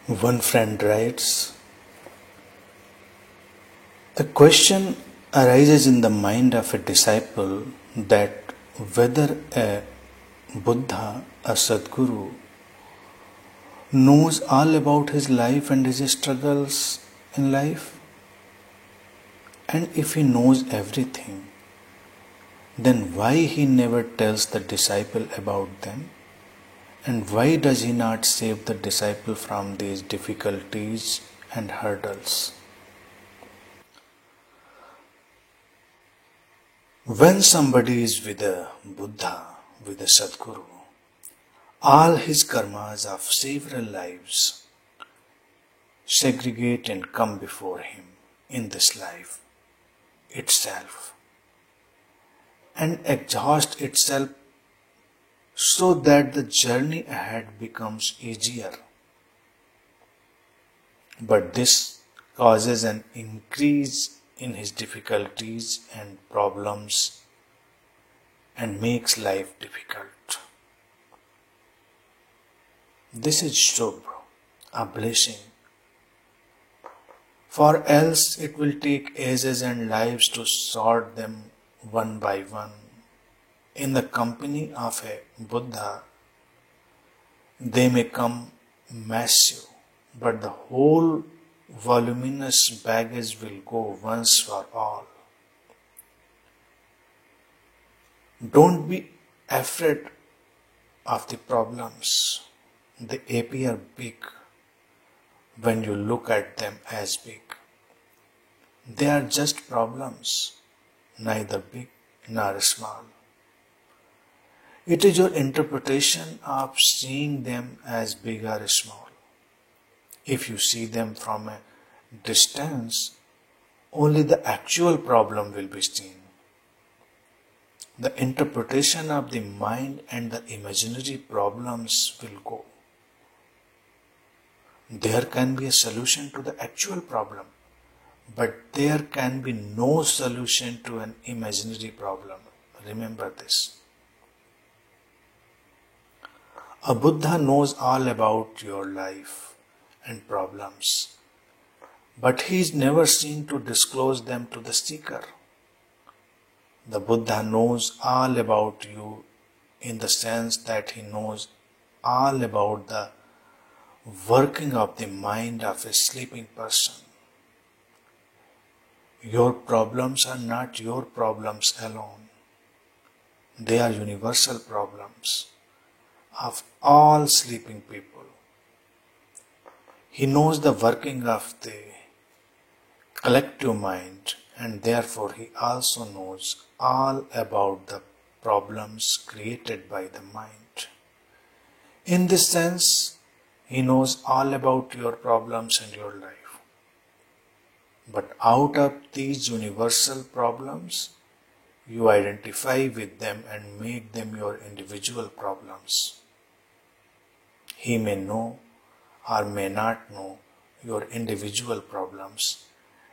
One friend writes, a question arises in the mind of a disciple that whether a Buddha, a Sadguru, knows all about his life and his struggles in life, and if he knows everything, then why he never tells the disciple about them? And why does he not save the disciple from these difficulties and hurdles? When somebody is with a Buddha, with a Sadguru, all his karmas of several lives segregate and come before him in this life itself and exhaust itself so that the journey ahead becomes easier. But this causes an increase in his difficulties and problems and makes life difficult. This is Shubh, a blessing, for else it will take ages and lives to sort them one by one. In the company of a Buddha, they may come massive, but the whole voluminous baggage will go once for all. Don't be afraid of the problems. They appear big when you look at them as big. They are just problems, neither big nor small. It is your interpretation of seeing them as big or small. If you see them from a distance, only the actual problem will be seen. The interpretation of the mind and the imaginary problems will go. There can be a solution to the actual problem, but there can be no solution to an imaginary problem. Remember this. A Buddha knows all about your life and problems, but he is never seen to disclose them to the seeker. The Buddha knows all about you in the sense that he knows all about the working of the mind of a sleeping person. Your problems are not your problems alone. They are universal problems of all sleeping people. He knows the working of the collective mind, and therefore he also knows all about the problems created by the mind. In this sense, he knows all about your problems and your life. But out of these universal problems, you identify with them and make them your individual problems. He may know or may not know your individual problems,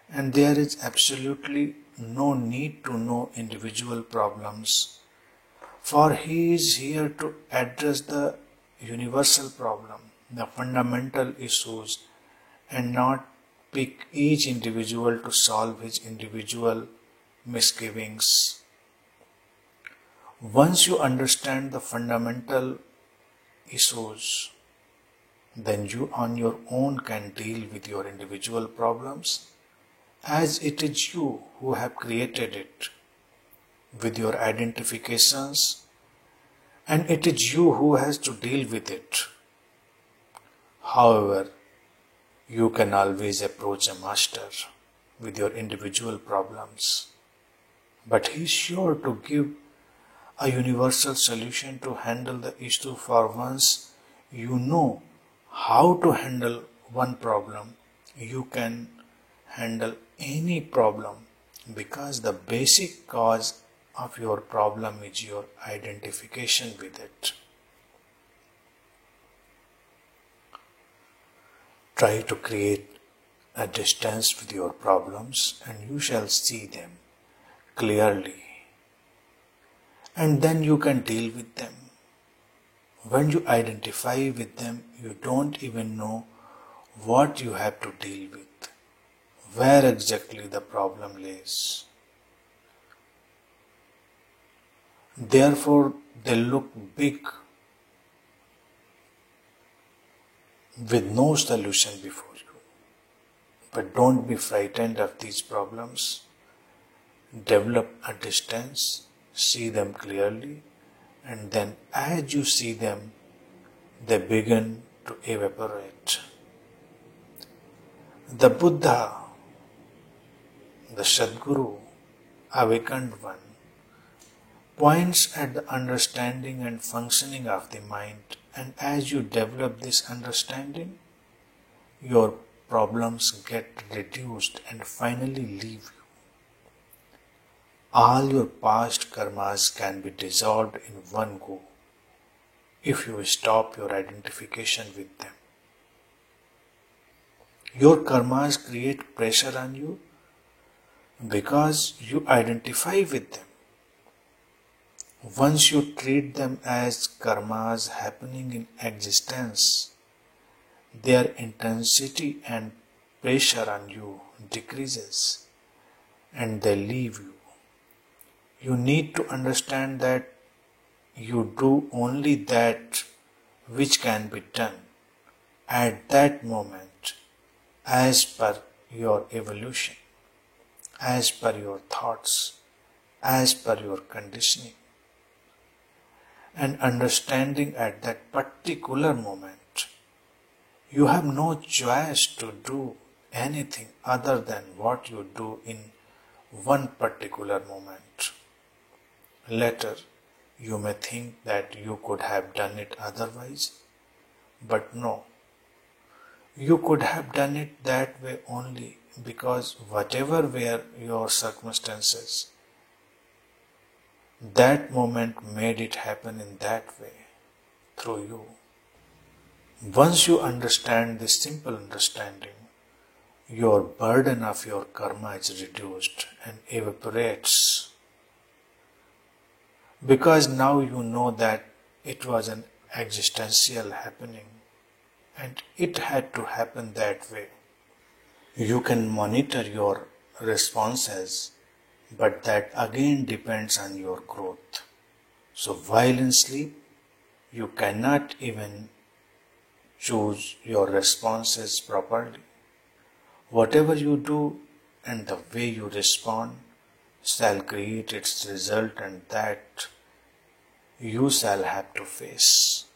and there is absolutely no need to know individual problems, for he is here to address the universal problem, the fundamental issues, and not pick each individual to solve his individual misgivings. Once you understand the fundamental issues, then you on your own can deal with your individual problems, as it is you who have created it with your identifications, and it is you who has to deal with it. However, you can always approach a master with your individual problems, but he is sure to give a universal solution to handle the issue, for once you know how to handle one problem, you can handle any problem, because the basic cause of your problem is your identification with it. Try to create a distance with your problems and you shall see them clearly, and then you can deal with them. When you identify with them, you don't even know what you have to deal with, where exactly the problem lays. Therefore, they look big with no solution before you. But don't be frightened of these problems. Develop a distance, see them clearly, and then as you see them, they begin to evaporate. The Buddha, the Sadguru, awakened one, points at the understanding and functioning of the mind, and as you develop this understanding, your problems get reduced and finally leave you. All your past karmas can be dissolved in one go if you stop your identification with them. Your karmas create pressure on you because you identify with them. Once you treat them as karmas happening in existence, their intensity and pressure on you decreases and they leave you. You need to understand that you do only that which can be done at that moment as per your evolution, as per your thoughts, as per your conditioning. And understanding at that particular moment, you have no choice to do anything other than what you do in one particular moment. Later, you may think that you could have done it otherwise, but no. You could have done it that way only because whatever were your circumstances, that moment made it happen in that way, through you. Once you understand this simple understanding, your burden of your karma is reduced and evaporates. Because now you know that it was an existential happening and it had to happen that way. You can monitor your responses, but that again depends on your growth. So while in sleep, you cannot even choose your responses properly. Whatever you do and the way you respond shall create its result, and that you shall have to face.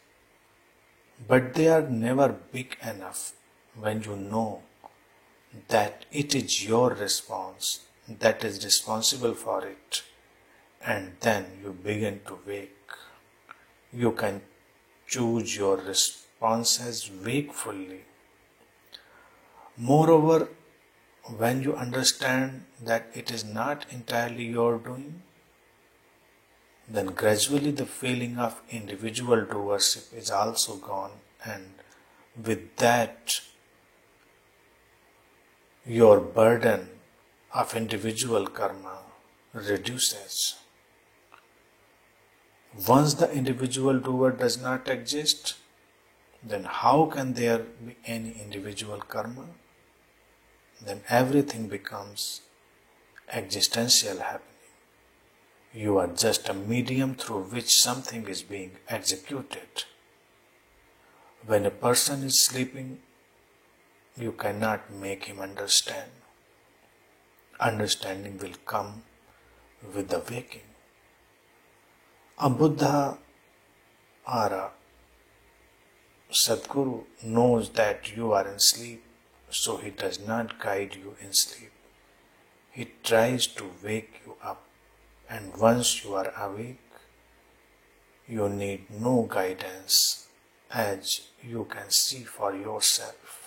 But they are never big enough when you know that it is your response that is responsible for it, and then you begin to wake. You can choose your responses wakefully. Moreover, when you understand that it is not entirely your doing, then gradually the feeling of individual doership is also gone, and with that, your burden of individual karma reduces. Once the individual doer does not exist, then how can there be any individual karma? Then everything becomes existential happening. You are just a medium through which something is being executed. When a person is sleeping, you cannot make him understand. Understanding will come with the waking. A Buddha or a Sadguru knows that you are in sleep, so he does not guide you in sleep. He tries to wake you up, and once you are awake, you need no guidance, as you can see for yourself.